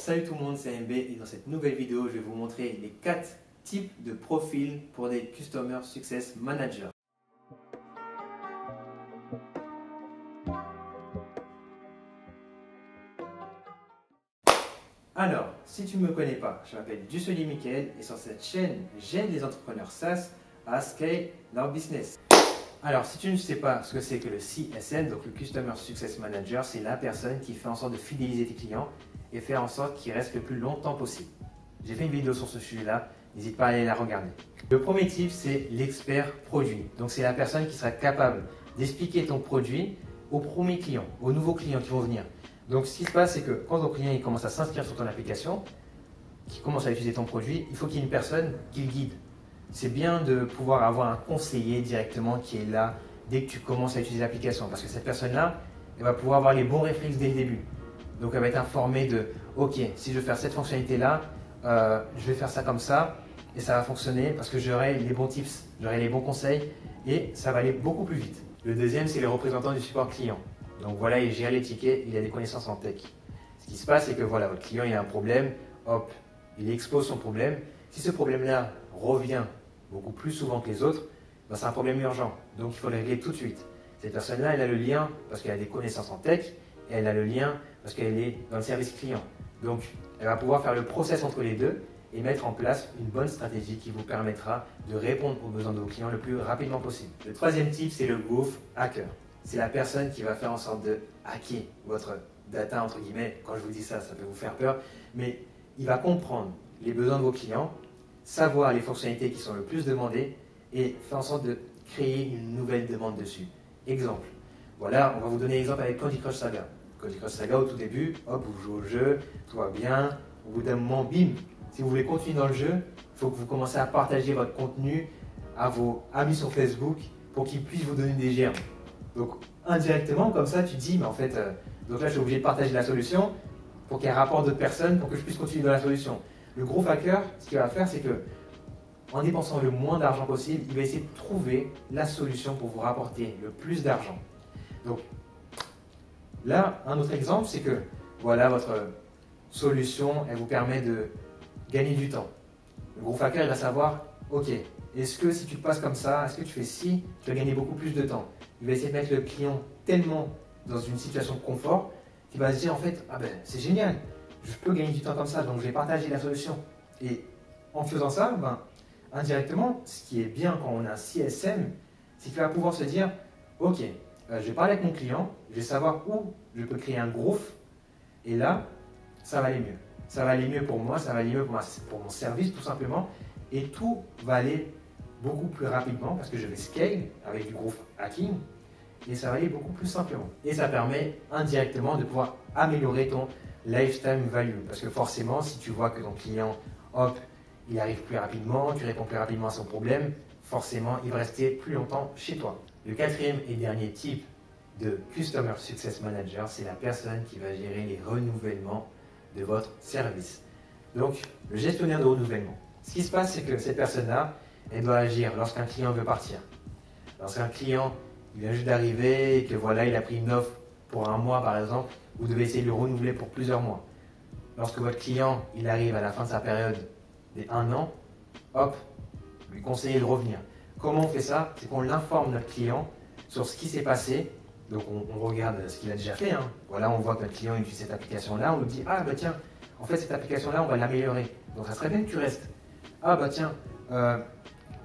Salut tout le monde, c'est MB et dans cette nouvelle vidéo, je vais vous montrer les 4 types de profils pour des Customer Success Managers. Alors, si tu ne me connais pas, je m'appelle Dussoli Mickaël et sur cette chaîne, j'aide les entrepreneurs SaaS à scale leur business. Alors, si tu ne sais pas ce que c'est que le CSM, donc le Customer Success Manager, c'est la personne qui fait en sorte de fidéliser tes clients et faire en sorte qu'ils restent le plus longtemps possible. J'ai fait une vidéo sur ce sujet-là, n'hésite pas à aller la regarder. Le premier type, c'est l'expert produit. Donc, c'est la personne qui sera capable d'expliquer ton produit aux premiers clients, aux nouveaux clients qui vont venir. Donc, ce qui se passe, c'est que quand ton client il commence à s'inscrire sur ton application, qu'il commence à utiliser ton produit, il faut qu'il y ait une personne qui le guide. C'est bien de pouvoir avoir un conseiller directement qui est là dès que tu commences à utiliser l'application. Parce que cette personne-là, elle va pouvoir avoir les bons réflexes dès le début. Donc, elle va être informée de « Ok, si je veux faire cette fonctionnalité-là, je vais faire ça comme ça et ça va fonctionner parce que j'aurai les bons tips, j'aurai les bons conseils et ça va aller beaucoup plus vite. » Le deuxième, c'est le représentant du support client. Donc voilà, il gère les tickets, il a des connaissances en tech. Ce qui se passe, c'est que voilà, votre client il a un problème, hop, il expose son problème. Si ce problème-là revient beaucoup plus souvent que les autres, ben c'est un problème urgent. Donc il faut le régler tout de suite. Cette personne-là, elle a le lien parce qu'elle a des connaissances en tech et elle a le lien parce qu'elle est dans le service client. Donc elle va pouvoir faire le process entre les deux et mettre en place une bonne stratégie qui vous permettra de répondre aux besoins de vos clients le plus rapidement possible. Le troisième type, c'est le growth hacker. C'est la personne qui va faire en sorte de hacker votre data, entre guillemets. Quand je vous dis ça, ça peut vous faire peur, mais il va comprendre les besoins de vos clients, savoir les fonctionnalités qui sont le plus demandées et faire en sorte de créer une nouvelle demande dessus. Exemple, voilà, on va vous donner l'exemple avec Candy Crush Saga. Candy Crush Saga, au tout début, hop, vous jouez au jeu, tout va bien. Au bout d'un moment, bim, si vous voulez continuer dans le jeu, il faut que vous commencez à partager votre contenu à vos amis sur Facebook pour qu'ils puissent vous donner des germes. Donc, indirectement, comme ça, tu te dis, mais en fait, donc là, je suis obligé de partager la solution pour qu'il y ait un rapport d'autres personnes pour que je puisse continuer dans la solution. Le gros hacker, ce qu'il va faire, c'est que en dépensant le moins d'argent possible, il va essayer de trouver la solution pour vous rapporter le plus d'argent. Donc, là, un autre exemple, c'est que voilà, votre solution, elle vous permet de gagner du temps. Le gros hacker, il va savoir, ok, est-ce que si tu te passes comme ça, est-ce que tu fais ci, tu vas gagner beaucoup plus de temps. Il va essayer de mettre le client tellement dans une situation de confort qu'il va se dire en fait, ah ben c'est génial, je peux gagner du temps comme ça, donc je vais partager la solution. Et en faisant ça, ben, indirectement, ce qui est bien quand on a un CSM, c'est qu'il va pouvoir se dire, ok, je vais parler avec mon client, je vais savoir où je peux créer un growth, et là, ça va aller mieux. Ça va aller mieux pour moi, ça va aller mieux pour mon service tout simplement, et tout va aller beaucoup plus rapidement parce que je vais scale avec du growth hacking et ça va aller beaucoup plus simplement. Et ça permet indirectement de pouvoir améliorer ton lifetime value parce que forcément, si tu vois que ton client, hop, il arrive plus rapidement, tu réponds plus rapidement à son problème, forcément, il va rester plus longtemps chez toi. Le quatrième et dernier type de Customer Success Manager, c'est la personne qui va gérer les renouvellements de votre service. Donc, le gestionnaire de renouvellement. Ce qui se passe, c'est que cette personne-là, elle doit agir lorsqu'un client veut partir. Lorsqu'un client il vient juste d'arriver et que voilà, il a pris une offre pour un mois par exemple, vous devez essayer de le renouveler pour plusieurs mois. Lorsque votre client il arrive à la fin de sa période des 1 an, hop, lui conseillez de revenir. Comment on fait ça? C'est qu'on l'informe notre client sur ce qui s'est passé. Donc on regarde ce qu'il a déjà fait. Voilà, on voit que notre client utilise cette application-là, on nous dit ah bah tiens, en fait cette application-là on va l'améliorer. Donc ça serait bien que tu restes. Ah bah tiens,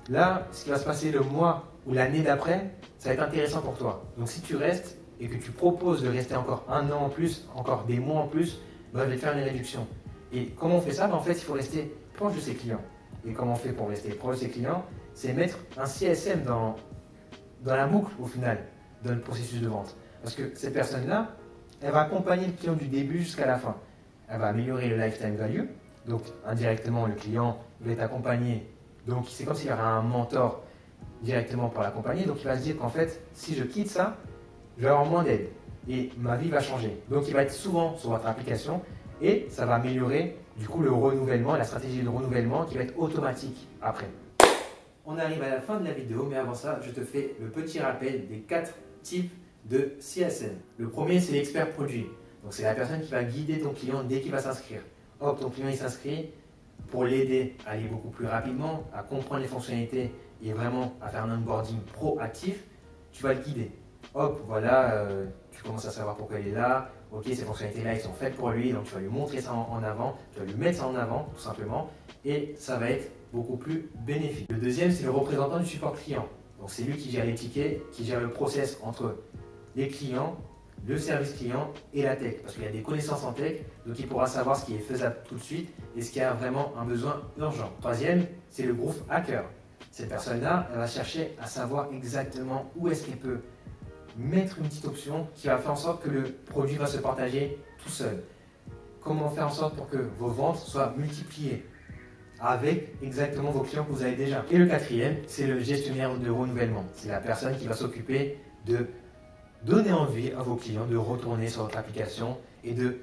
là, ce qui va se passer le mois ou l'année d'après, ça va être intéressant pour toi. Donc si tu restes et que tu proposes de rester encore 1 an en plus, encore des mois en plus, ben, je vais te faire une réduction. Et comment on fait ça? Ben, en fait, il faut rester proche de ses clients. Et comment on fait pour rester proche de ses clients? C'est mettre un CSM dans la boucle au final dans le processus de vente. Parce que cette personne-là, elle va accompagner le client du début jusqu'à la fin. Elle va améliorer le lifetime value. Donc indirectement, le client va être accompagné. Donc c'est comme s'il y avait un mentor directement pour l'accompagner. Donc il va se dire qu'en fait, si je quitte ça, je vais avoir moins d'aide et ma vie va changer. Donc il va être souvent sur votre application et ça va améliorer du coup le renouvellement, la stratégie de renouvellement qui va être automatique après. On arrive à la fin de la vidéo, mais avant ça, je te fais le petit rappel des 4 types de CSM. Le premier, c'est l'expert produit. Donc c'est la personne qui va guider ton client dès qu'il va s'inscrire. hop, ton client il s'inscrit pour l'aider à aller beaucoup plus rapidement, à comprendre les fonctionnalités et vraiment à faire un onboarding proactif, tu vas le guider. Hop, voilà, tu commences à savoir pourquoi il est là. Ok, ces fonctionnalités-là, ils sont faites pour lui, donc tu vas lui montrer ça en avant, tu vas lui mettre ça en avant, tout simplement, et ça va être beaucoup plus bénéfique. Le deuxième, c'est le représentant du support client. Donc c'est lui qui gère les tickets, qui gère le process entre les clients, le service client et la tech, parce qu'il a des connaissances en tech, donc il pourra savoir ce qui est faisable tout de suite et ce qui a vraiment un besoin urgent. Troisième, c'est le groupe hacker. Cette personne-là, elle va chercher à savoir exactement où est-ce qu'elle peut mettre une petite option qui va faire en sorte que le produit va se partager tout seul. Comment faire en sorte pour que vos ventes soient multipliées avec exactement vos clients que vous avez déjà. Et le quatrième, c'est le gestionnaire de renouvellement. C'est la personne qui va s'occuper de donner envie à vos clients de retourner sur votre application et de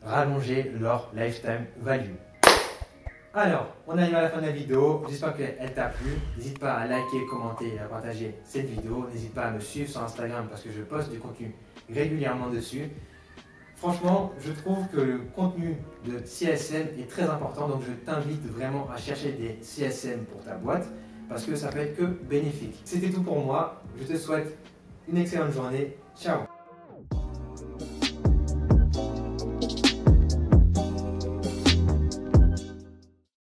rallonger leur lifetime value. Alors, on arrive à la fin de la vidéo. J'espère qu'elle t'a plu. N'hésite pas à liker, commenter et à partager cette vidéo. N'hésite pas à me suivre sur Instagram parce que je poste du contenu régulièrement dessus. Franchement, je trouve que le contenu de CSM est très important. Donc, je t'invite vraiment à chercher des CSM pour ta boîte parce que ça peut être que bénéfique. C'était tout pour moi. Je te souhaite une excellente journée. Ciao!